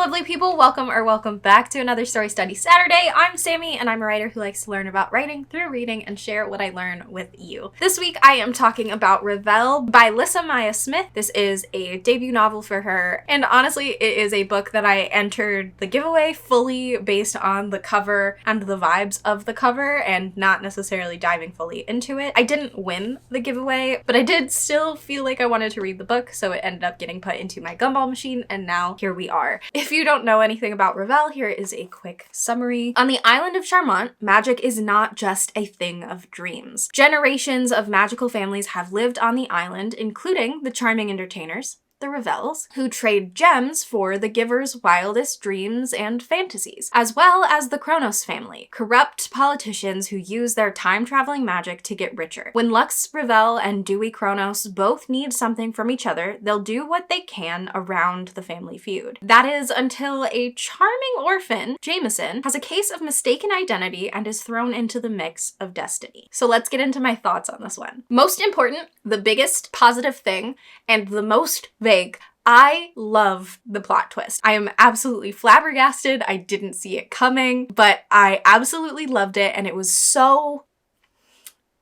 lovely people, welcome back to another Story Study Saturday. I'm Sammy, and I'm a writer who likes to learn about writing through reading and share what I learn with you. This week I am talking about Revelle by Lyssa Maya Smith. This is a debut novel for her, and honestly it is a book that I entered the giveaway fully based on the cover and the vibes of the cover and not necessarily diving fully into it. I didn't win the giveaway, but I did still feel like I wanted to read the book, so it ended up getting put into my Gumball Machine, and now here we are. If you don't know anything about Revelle, here is a quick summary. On the island of Charmant, magic is not just a thing of dreams. Generations of magical families have lived on the island, including the charming entertainers, the Revelles, who trade gems for the giver's wildest dreams and fantasies, as well as the Kronos family, corrupt politicians who use their time-traveling magic to get richer. When Lux Revelle and Dewey Kronos both need something from each other, they'll do what they can around the family feud. That is until a charming orphan, Jameson, has a case of mistaken identity and is thrown into the mix of destiny. So let's get into my thoughts on this one. Most important, the biggest positive thing, and the most vague, I love the plot twist. I am absolutely flabbergasted. I didn't see it coming, but I absolutely loved it, and it was so...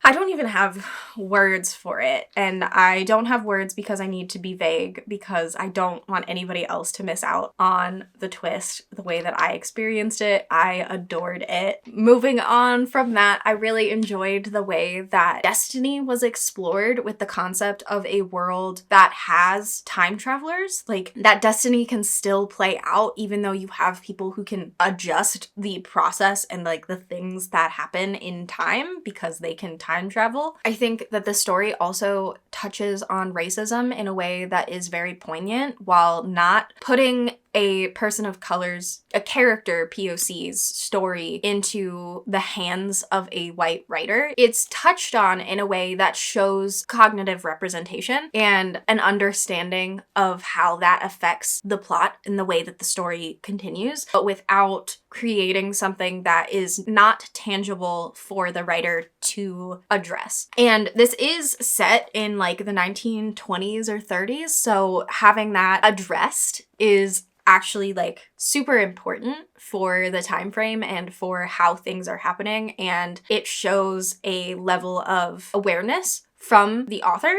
I don't even have words for it, and I don't have words because I need to be vague, because I don't want anybody else to miss out on the twist the way that I experienced it. I adored it. Moving on from that, I really enjoyed the way that destiny was explored with the concept of a world that has time travelers. Like, that destiny can still play out even though you have people who can adjust the process and like the things that happen in time because they can time travel. I think that the story also touches on racism in a way that is very poignant while not putting a person of color's, a character POC's story into the hands of a white writer. It's touched on in a way that shows cognitive representation and an understanding of how that affects the plot and the way that the story continues, but without creating something that is not tangible for the writer to address. And this is set in like the 1920s or 30s, so having that addressed is actually like super important for the time frame and for how things are happening, and it shows a level of awareness from the author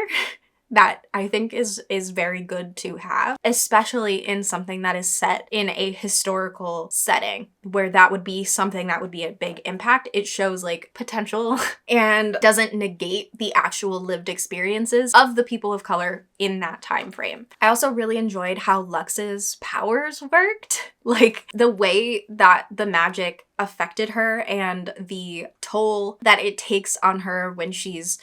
that I think is very good to have, especially in something that is set in a historical setting where that would be something that would be a big impact. It shows like potential and doesn't negate the actual lived experiences of the people of color in that time frame. I also really enjoyed how Lux's powers worked. Like the way that the magic affected her and the toll that it takes on her when she's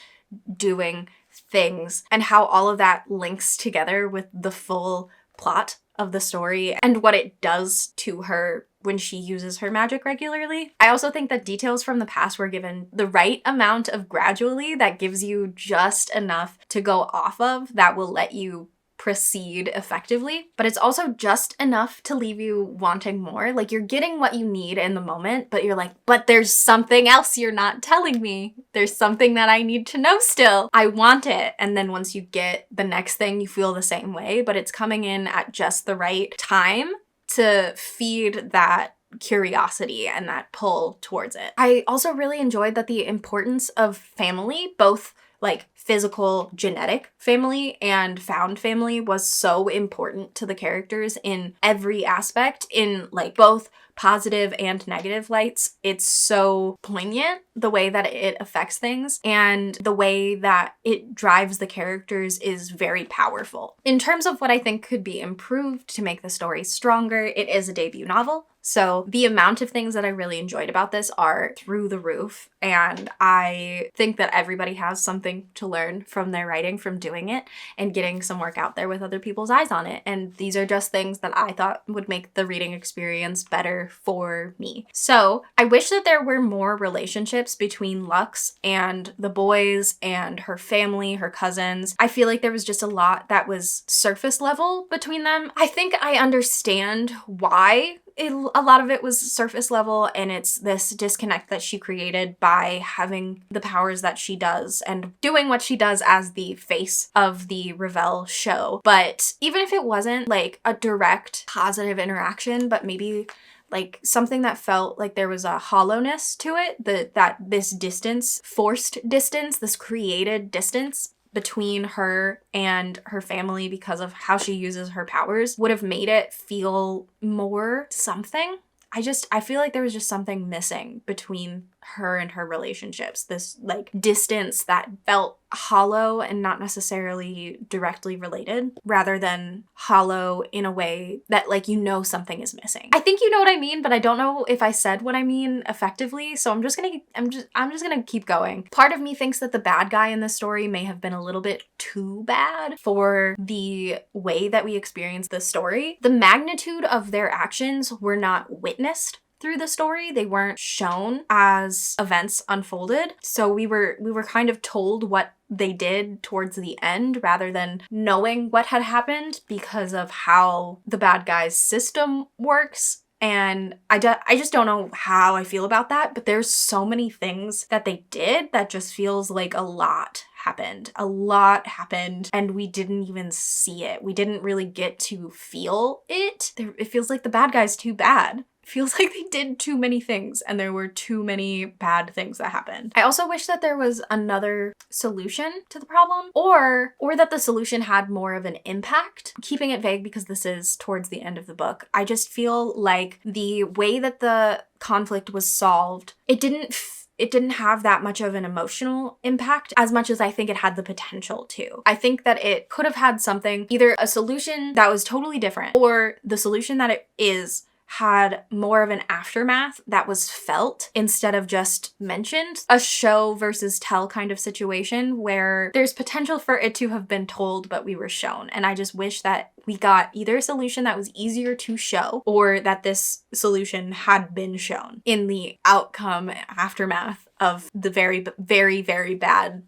doing things, and how all of that links together with the full plot of the story and what it does to her when she uses her magic regularly. I also think that details from the past were given the right amount of gradually that gives you just enough to go off of that will let you proceed effectively, but it's also just enough to leave you wanting more. Like, you're getting what you need in the moment, but you're like, but there's something else you're not telling me. There's something that I need to know still. I want it. And then once you get the next thing, you feel the same way, but it's coming in at just the right time to feed that curiosity and that pull towards it. I also really enjoyed that the importance of family, both like physical genetic family and found family, was so important to the characters in every aspect, in like both positive and negative lights. It's so poignant the way that it affects things, and the way that it drives the characters is very powerful. In terms of what I think could be improved to make the story stronger, it is a debut novel. So the amount of things that I really enjoyed about this are through the roof, and I think that everybody has something to learn from their writing, from doing it and getting some work out there with other people's eyes on it. And these are just things that I thought would make the reading experience better for me. So I wish that there were more relationships between Lux and the boys and her family, her cousins. I feel like there was just a lot that was surface level between them. I think I understand why a lot of it was surface level, and it's this disconnect that she created by having the powers that she does and doing what she does as the face of the Revelle show. But even if it wasn't like a direct positive interaction, but maybe like something that felt like there was a hollowness to it, that this distance, forced distance, this created distance between her and her family because of how she uses her powers would have made it feel more something. I feel like there was just something missing between her and her relationships. This like distance that felt hollow and not necessarily directly related, rather than hollow in a way that like, you know, something is missing. I think you know what I mean, but I don't know if I said what I mean effectively. So I'm just gonna keep going. Part of me thinks that the bad guy in this story may have been a little bit too bad for the way that we experience the story. The magnitude of their actions were not witnessed through the story. They weren't shown as events unfolded. So we were kind of told what they did towards the end rather than knowing what had happened because of how the bad guy's system works. And I just don't know how I feel about that, but there's so many things that they did that just feels like a lot happened. A lot happened and we didn't even see it. We didn't really get to feel it. It feels like the bad guy's too bad. Feels like they did too many things and there were too many bad things that happened. I also wish that there was another solution to the problem, or that the solution had more of an impact. Keeping it vague because this is towards the end of the book. I just feel like the way that the conflict was solved, it didn't have that much of an emotional impact as much as I think it had the potential to. I think that it could have had something, either a solution that was totally different, or the solution that it is had more of an aftermath that was felt instead of just mentioned. A show versus tell kind of situation where there's potential for it to have been told, but we were shown. And I just wish that we got either a solution that was easier to show, or that this solution had been shown in the outcome aftermath of the very, very, very bad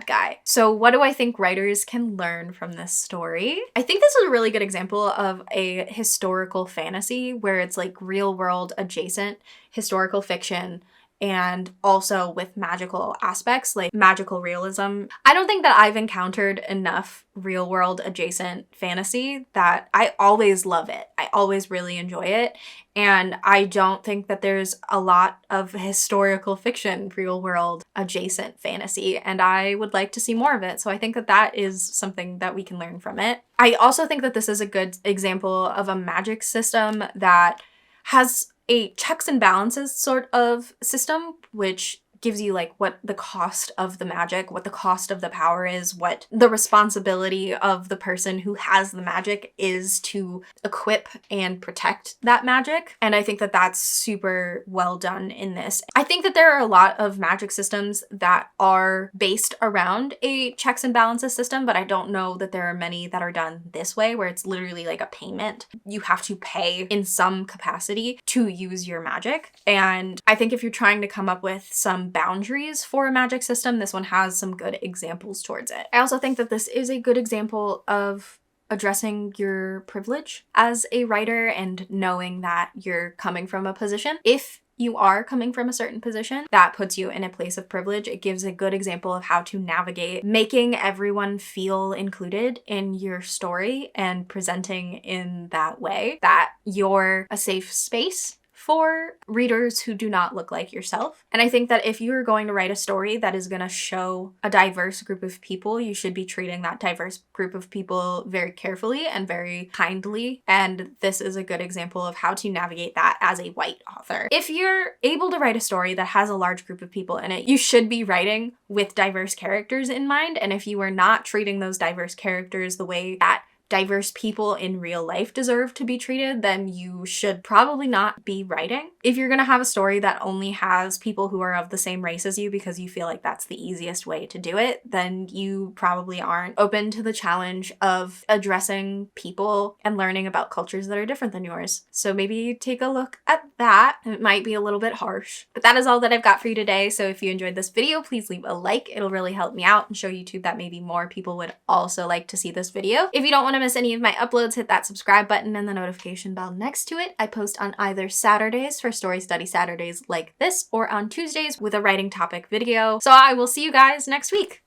guy. So what do I think writers can learn from this story? I think this is a really good example of a historical fantasy where it's like real world adjacent historical fiction, and also with magical aspects, like magical realism. I don't think that I've encountered enough real world adjacent fantasy that I always love it. I always really enjoy it. And I don't think that there's a lot of historical fiction, real world adjacent fantasy, and I would like to see more of it. So I think that that is something that we can learn from it. I also think that this is a good example of a magic system that has a checks and balances sort of system, which gives you like what the cost of the magic, what the cost of the power is, what the responsibility of the person who has the magic is to equip and protect that magic. And I think that that's super well done in this. I think that there are a lot of magic systems that are based around a checks and balances system, but I don't know that there are many that are done this way, where it's literally like a payment. You have to pay in some capacity to use your magic. And I think if you're trying to come up with some boundaries for a magic system, this one has some good examples towards it. I also think that this is a good example of addressing your privilege as a writer and knowing that you're coming from a position. If you are coming from a certain position that puts you in a place of privilege, it gives a good example of how to navigate making everyone feel included in your story and presenting in that way that you're a safe space for readers who do not look like yourself. And I think that if you're going to write a story that is going to show a diverse group of people, you should be treating that diverse group of people very carefully and very kindly. And this is a good example of how to navigate that as a white author. If you're able to write a story that has a large group of people in it, you should be writing with diverse characters in mind. And if you are not treating those diverse characters the way that diverse people in real life deserve to be treated, then you should probably not be writing. If you're gonna have a story that only has people who are of the same race as you because you feel like that's the easiest way to do it, then you probably aren't open to the challenge of addressing people and learning about cultures that are different than yours. So maybe take a look at that. It might be a little bit harsh, but that is all that I've got for you today. So if you enjoyed this video, please leave a like. It'll really help me out and show YouTube that maybe more people would also like to see this video. If you don't want want to miss any of my uploads, hit that subscribe button and the notification bell next to it. I post on either Saturdays for Story Study Saturdays like this, or on Tuesdays with a writing topic video. So I will see you guys next week.